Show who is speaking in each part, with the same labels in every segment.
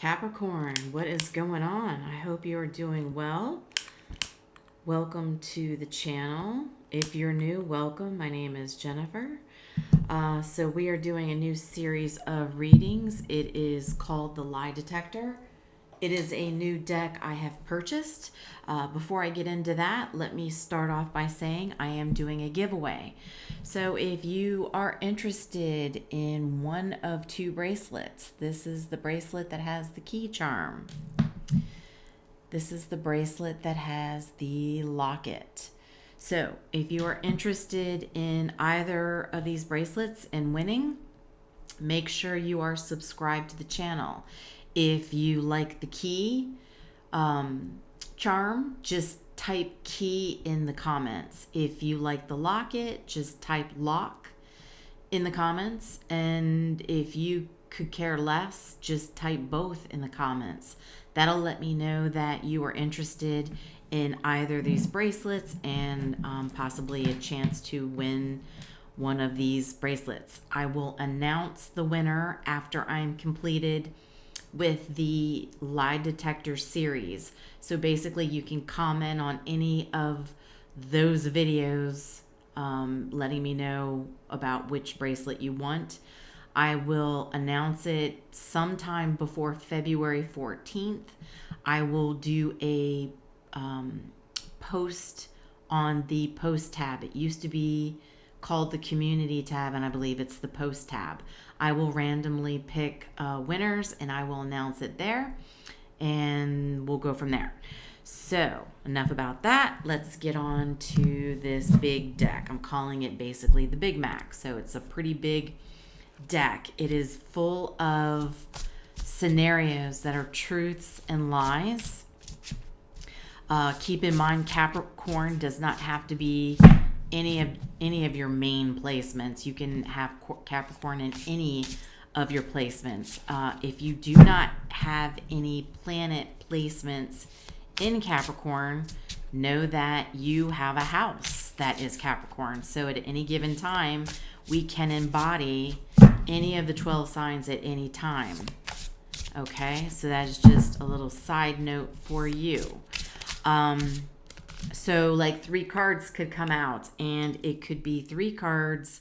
Speaker 1: Capricorn, what is going on? I hope you are doing well. Welcome to the channel. If you're new, welcome. My name is Jennifer. So we are doing a new series of readings. It is called the Lie Detector. It is a new deck I have purchased. Before I get into that, let me start off by saying I am doing a giveaway. So if you are interested in one of two bracelets, this is the bracelet that has the key charm. This is the bracelet that has the locket. So if you are interested in either of these bracelets and winning, make sure you are subscribed to the channel. If you like the key charm, just type key in the comments. If you like the locket, just type lock in the comments. And if you could care less, just type both in the comments. That'll let me know that you are interested in either of these bracelets and possibly a chance to win one of these bracelets. I will announce the winner after I'm completed with the Lie Detector series. So basically you can comment on any of those videos letting me know about which bracelet you want. I will announce it sometime before February 14th. I will do a post on the post tab. It used to be called the community tab, and I believe it's the post tab. I will randomly pick winners and I will announce it there, and we'll go from there. So enough about that. Let's get on to this big deck. I'm calling it basically the Big Mac. So it's a pretty big deck. It is full of scenarios that are truths and lies. Keep in mind, Capricorn does not have to be any of your main placements. You can have Capricorn in any of your placements. If you do not have any planet placements in Capricorn, know that you have a house that is Capricorn. So at any given time, we can embody any of the 12 signs at any time. Okay, so that is just a little side note for you. So like 3 cards could come out, and it could be 3 cards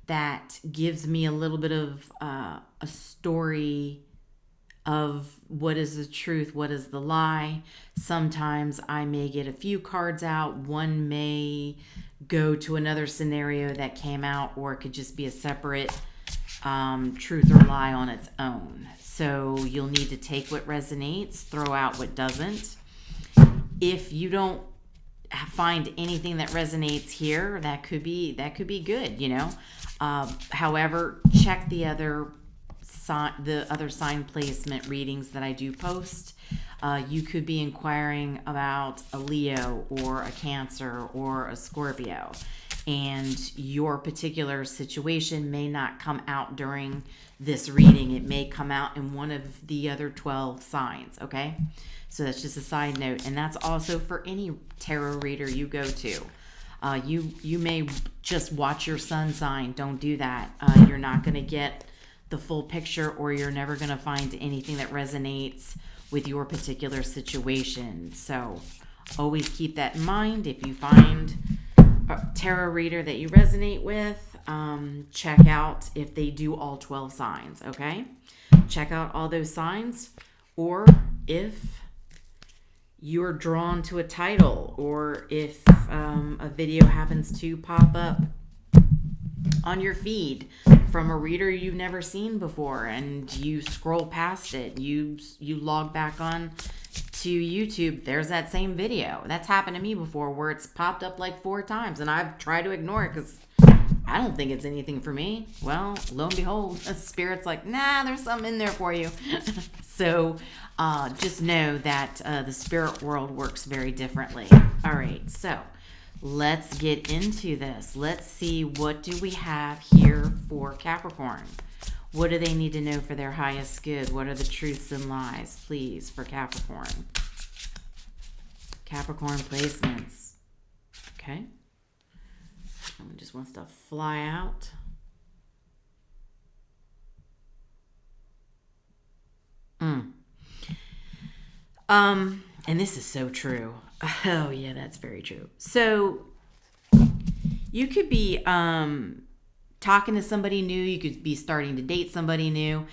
Speaker 1: that gives me a little bit of a story of what is the truth, what is the lie. Sometimes I may get a few cards out. One may go to another scenario that came out, or it could just be a separate truth or lie on its own. So you'll need to take what resonates, throw out what doesn't. If you don't find anything that resonates here, that could be good, you know. However, check the other sign placement readings that I do post. You could be inquiring about a Leo or a Cancer or a Scorpio, and your particular situation may not come out during this reading. It may come out in one of the other 12 signs, okay? So that's just a side note, and that's also for any tarot reader you go to. You may just watch your sun sign. Don't do that. You're not going to get the full picture, or you're never going to find anything that resonates with your particular situation. So always keep that in mind. If you find a tarot reader that you resonate with, check out if they do all 12 signs, okay? Check out all those signs, or if you're drawn to a title, or if a video happens to pop up on your feed from a reader you've never seen before, and you scroll past it, you log back on to YouTube, there's that same video. That's happened to me before, where it's popped up like 4 times, and I've tried to ignore it because I don't think it's anything for me. Well, lo and behold, Spirit's like, nah, there's something in there for you. So just know that the spirit world works very differently. All right, so let's get into this. Let's see, what do we have here for Capricorn? What do they need to know for their highest good? What are the truths and lies, please, for Capricorn? Capricorn placements. Okay. Someone just wants to fly out. And this is so true. Oh yeah, that's very true. So you could be talking to somebody new, you could be starting to date somebody new,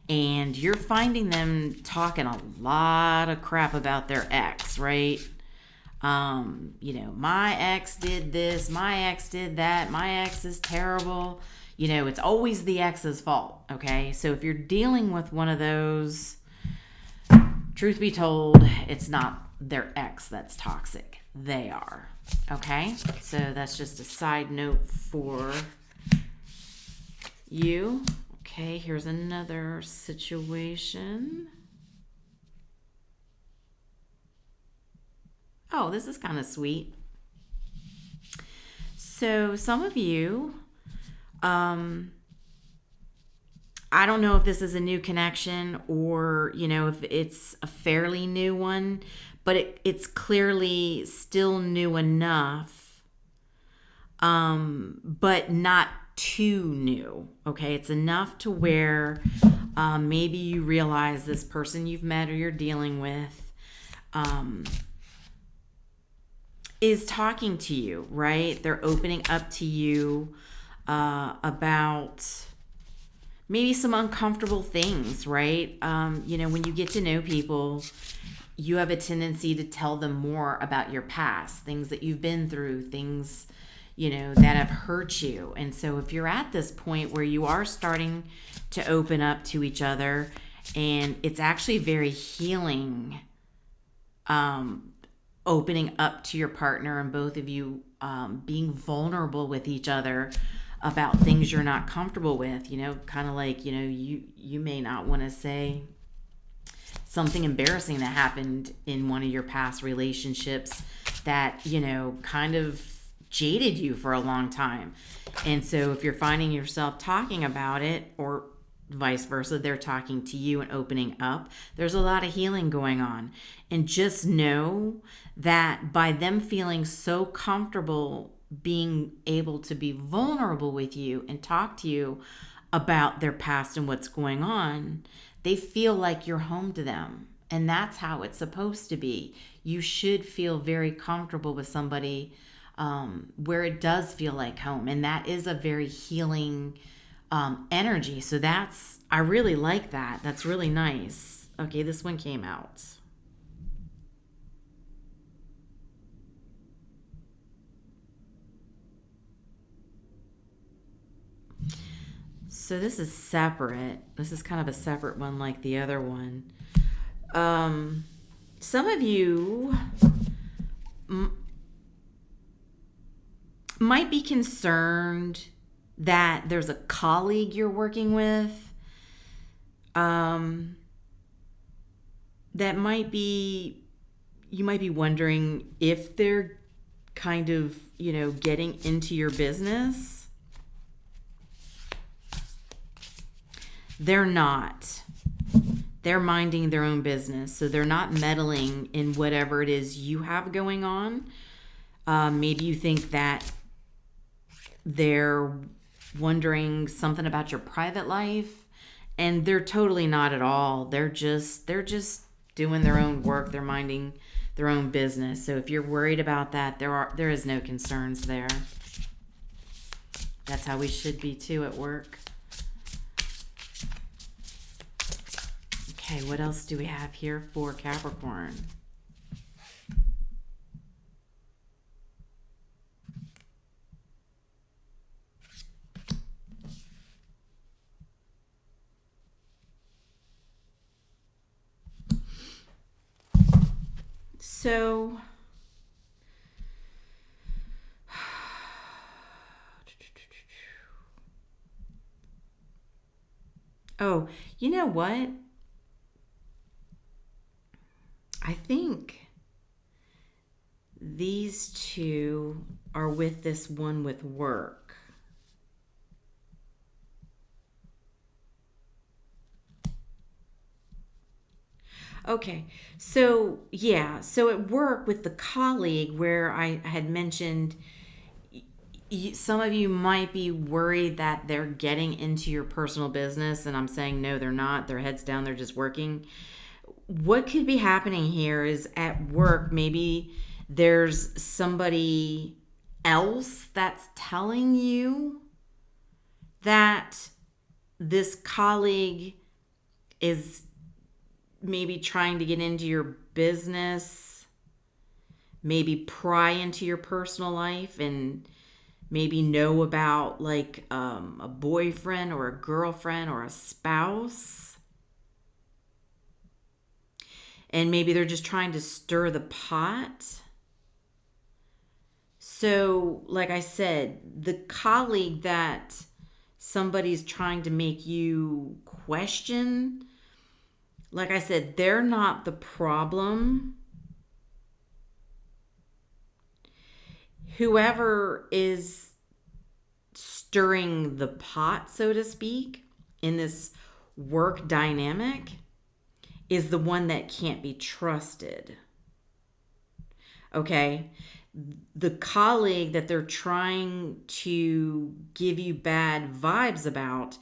Speaker 1: and you're finding them talking a lot of crap about their ex, right? My ex did this, my ex did that, my ex is terrible. It's always the ex's fault, okay? So if you're dealing with one of those, truth be told, it's not their ex that's toxic. They are, okay? So that's just a side note for you. Okay, here's another situation. Oh, this is kind of sweet. So some of you, I don't know if this is a new connection or, if it's a fairly new one, but it's clearly still new enough, but not too new. Okay, it's enough to where maybe you realize this person you've met or you're dealing with is talking to you, right? They're opening up to you about maybe some uncomfortable things, right? When you get to know people, you have a tendency to tell them more about your past, things that you've been through, things, that have hurt you. And so if you're at this point where you are starting to open up to each other, and it's actually very healing, opening up to your partner and both of you being vulnerable with each other about things you're not comfortable with, kind of like, you may not want to say something embarrassing that happened in one of your past relationships that, kind of jaded you for a long time. And so if you're finding yourself talking about it, or vice versa, they're talking to you and opening up, there's a lot of healing going on. And just know that by them feeling so comfortable being able to be vulnerable with you and talk to you about their past and what's going on, they feel like you're home to them. And that's how it's supposed to be. You should feel very comfortable with somebody where it does feel like home. And that is a very healing energy. So I really like that. That's really nice. Okay, this one came out. So this is separate. This is kind of a separate one like the other one. Some of you might be concerned that there's a colleague you're working with that might be, you might be wondering if they're kind of, getting into your business. They're not. They're minding their own business. So they're not meddling in whatever it is you have going on. Maybe you think that they're wondering something about your private life, and they're totally not at all. They're just doing their own work. They're minding their own business. So if you're worried about that, there is no concerns there. That's how we should be too at work. Okay, what else do we have here for Capricorn? So, oh, you know what? I think these two are with this one with work. Okay, so yeah, so at work with the colleague where I had mentioned some of you might be worried that they're getting into your personal business, and I'm saying no, they're not. Their heads down, they're just working. what could be happening here is at work, maybe there's somebody else that's telling you that this colleague is maybe trying to get into your business, maybe pry into your personal life, and maybe know about like a boyfriend or a girlfriend or a spouse. And maybe they're just trying to stir the pot. So, like I said, the colleague that somebody's trying to make you question, like I said, they're not the problem. Whoever is stirring the pot, so to speak, in this work dynamic is the one that can't be trusted. Okay? The colleague that they're trying to give you bad vibes about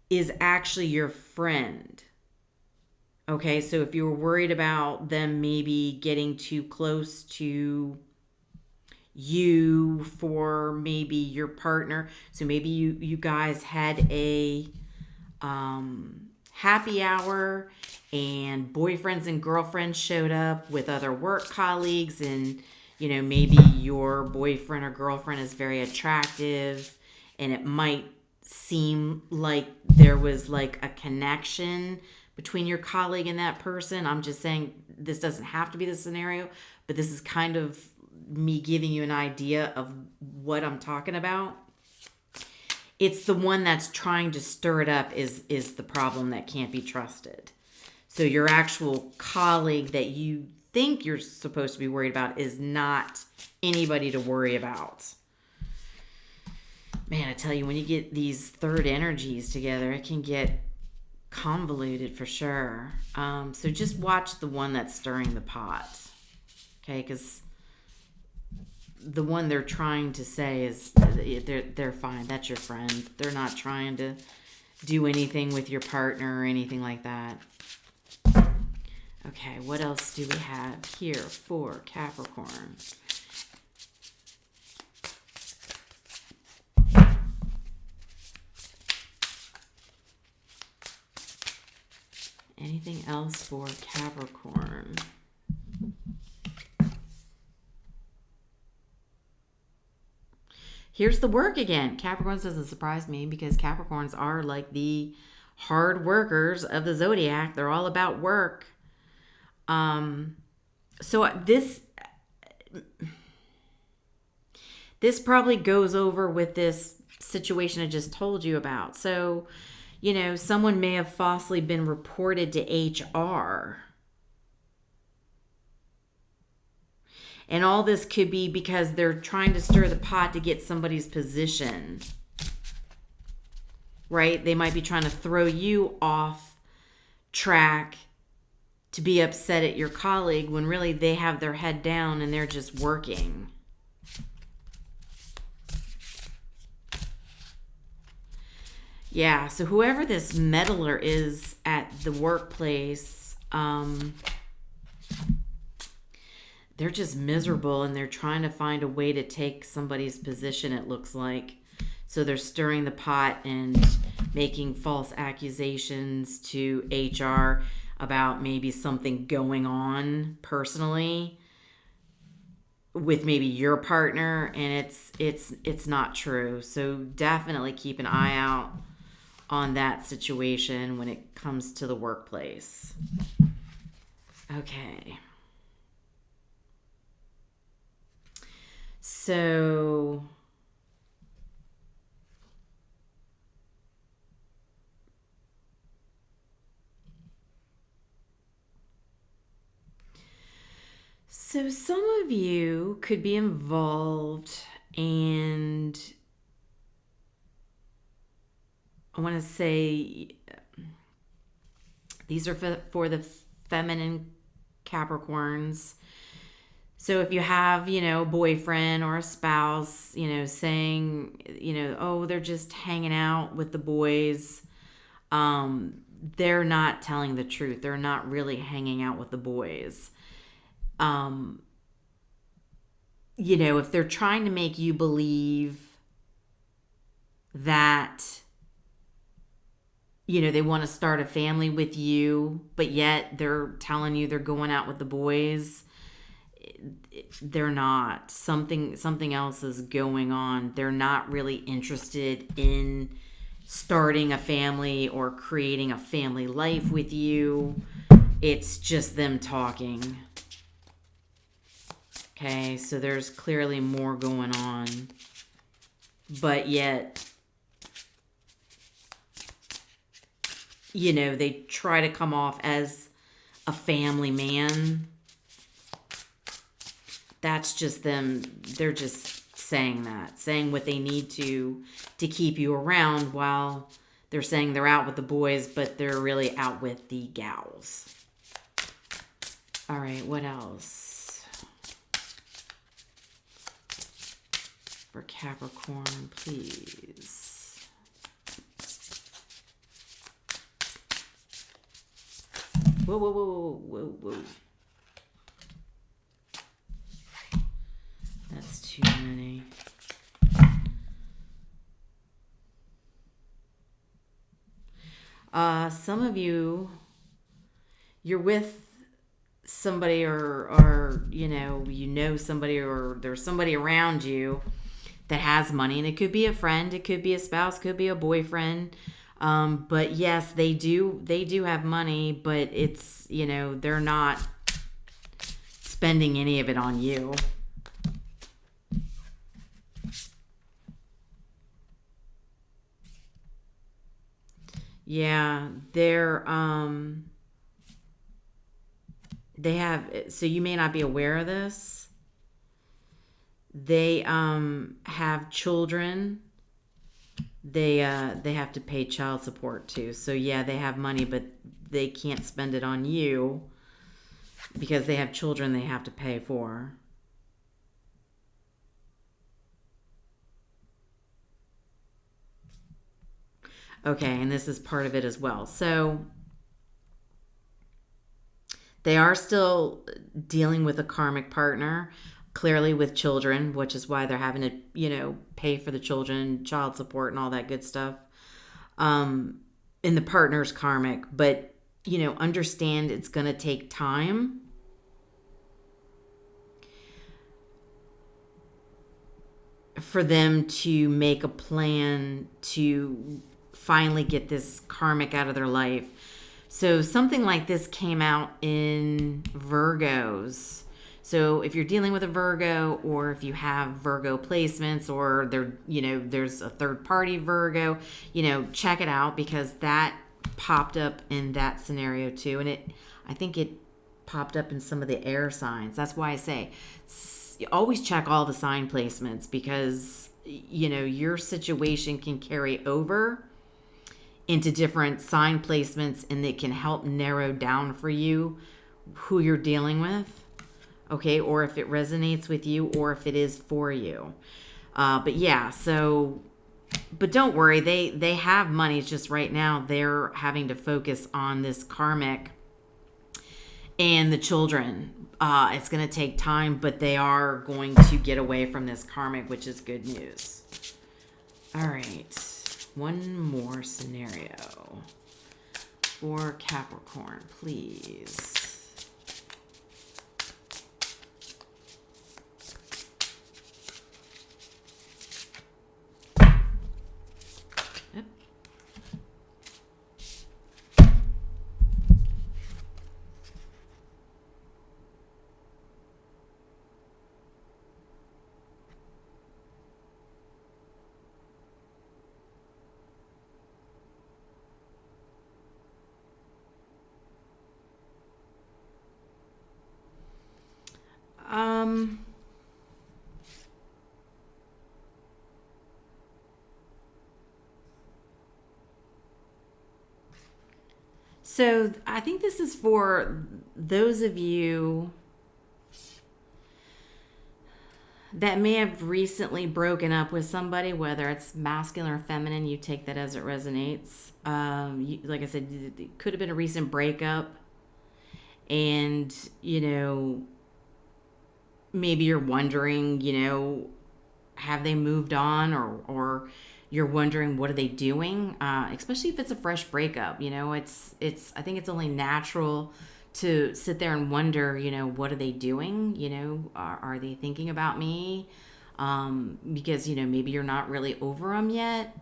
Speaker 1: is actually your friend. Okay, so if you were worried about them maybe getting too close to you for maybe your partner, so maybe you guys had a happy hour and boyfriends and girlfriends showed up with other work colleagues, and maybe your boyfriend or girlfriend is very attractive, and it might seem like there was like a connection between your colleague and that person. I'm just saying this doesn't have to be the scenario, but this is kind of me giving you an idea of what I'm talking about. It's the one that's trying to stir it up is the problem that can't be trusted. So your actual colleague that you think you're supposed to be worried about is not anybody to worry about. Man, I tell you, when you get these third energies together, it can get convoluted for sure. So just watch the one that's stirring the pot. Okay, because the one they're trying to say is they're fine. That's your friend. They're not trying to do anything with your partner or anything like that. Okay, what else do we have here for Capricorn? Anything else for Capricorn? Here's the work again. Capricorns doesn't surprise me because Capricorns are like the hard workers of the zodiac. They're all about work. So this probably goes over with this situation I just told you about. So, someone may have falsely been reported to HR. And all this could be because they're trying to stir the pot to get somebody's position. Right? They might be trying to throw you off track to be upset at your colleague when really they have their head down and they're just working. Yeah, so whoever this meddler is at the workplace, they're just miserable and they're trying to find a way to take somebody's position, it looks like. So they're stirring the pot and making false accusations to HR about maybe something going on personally with maybe your partner, and it's not true. So definitely keep an eye out on that situation when it comes to the workplace. Okay. So some of you could be involved, and I want to say these are for the feminine Capricorns. So if you have, a boyfriend or a spouse, saying, oh, they're just hanging out with the boys, they're not telling the truth. They're not really hanging out with the boys. If they're trying to make you believe that, they want to start a family with you, but yet they're telling you they're going out with the boys, they're not. Something else is going on. They're not really interested in starting a family or creating a family life with you. It's just them talking. Okay, so there's clearly more going on. But yet, they try to come off as a family man. That's just them. They're just saying what they need to keep you around, while they're saying they're out with the boys, but they're really out with the gals. All right, what else? For Capricorn, please. Whoa, whoa, whoa, whoa, whoa. That's too many. Some of you're with somebody or somebody, or there's somebody around you that has money, and it could be a friend, it could be a spouse, could be a boyfriend. But yes, they do have money, but it's, they're not spending any of it on you. Yeah, they have, so you may not be aware of this. They have children. They have to pay child support too. So yeah, they have money, but they can't spend it on you because they have children they have to pay for. Okay, and this is part of it as well. So they are still dealing with a karmic partner, clearly with children, which is why they're having to, pay for the children, child support, and all that good stuff. And the partner's karmic, but, understand it's going to take time. For them to make a plan to finally get this karmic out of their life. So something like this came out in Virgos. So if you're dealing with a Virgo, or if you have Virgo placements, or there's a third party Virgo, check it out, because that popped up in that scenario too. And I think it popped up in some of the air signs. That's why I say always check all the sign placements, because your situation can carry over into different sign placements, and it can help narrow down for you who you're dealing with, okay, or if it resonates with you, or if it is for you. But yeah, but don't worry, they have money. It's just right now they're having to focus on this karmic and the children. It's going to take time, but they are going to get away from this karmic, which is good news. All right. One more scenario for Capricorn, please. Yep. So I think this is for those of you that may have recently broken up with somebody, whether it's masculine or feminine. You take that as it resonates. Like I said, it could have been a recent breakup, and maybe you're wondering, have they moved on, or you're wondering what are they doing, especially if it's a fresh breakup. I think it's only natural to sit there and wonder, what are they doing? Are they thinking about me? Because maybe you're not really over them yet.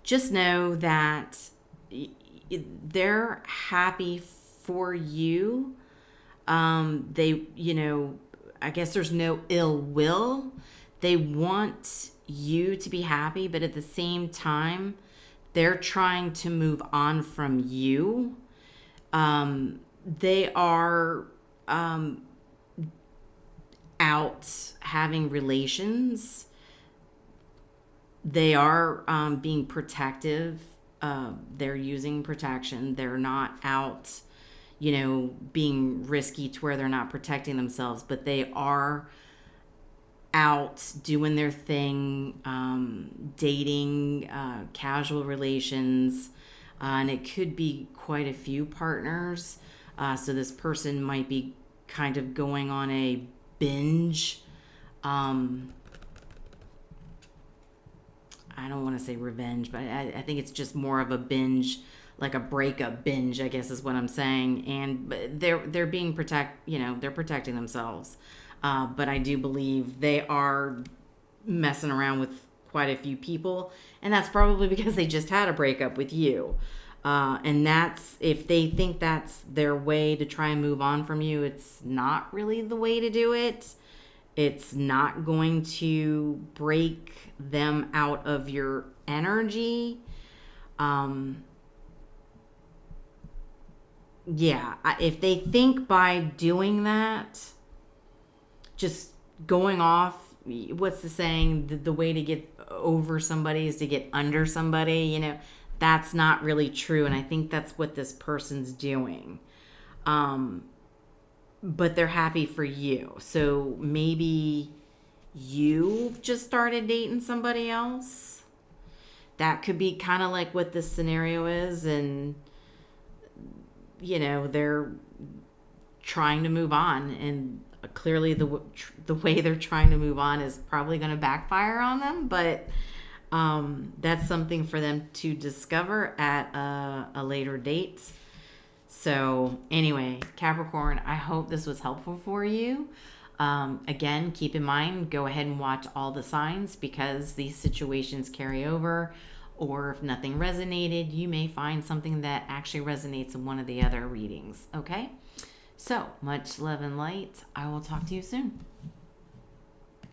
Speaker 1: Just know that they're happy for you. They, I guess there's no ill will. They want you to be happy, but at the same time, they're trying to move on from you. They are out having relations. They are being protective. They're using protection. They're not out, being risky to where they're not protecting themselves, but they are out doing their thing, dating, casual relations, and it could be quite a few partners. So this person might be kind of going on a binge. I don't want to say revenge, but I think it's just more of a binge, like a breakup binge, I guess is what I'm saying. And they're being they're protecting themselves. But I do believe they are messing around with quite a few people, and that's probably because they just had a breakup with you. And that's, if they think that's their way to try and move on from you, it's not really the way to do it. It's not going to break them out of your energy. If they think by doing that, just going off, what's the saying? The way to get over somebody is to get under somebody. That's not really true. And I think that's what this person's doing. But they're happy for you. So maybe you've just started dating somebody else. That could be kind of like what this scenario is. And, they're trying to move on. And clearly the way they're trying to move on is probably going to backfire on them. But that's something for them to discover at a later date. So anyway, Capricorn, I hope this was helpful for you. Again, keep in mind, go ahead and watch all the signs, because these situations carry over. Or if nothing resonated, you may find something that actually resonates in one of the other readings. Okay? So much love and light. I will talk to you soon.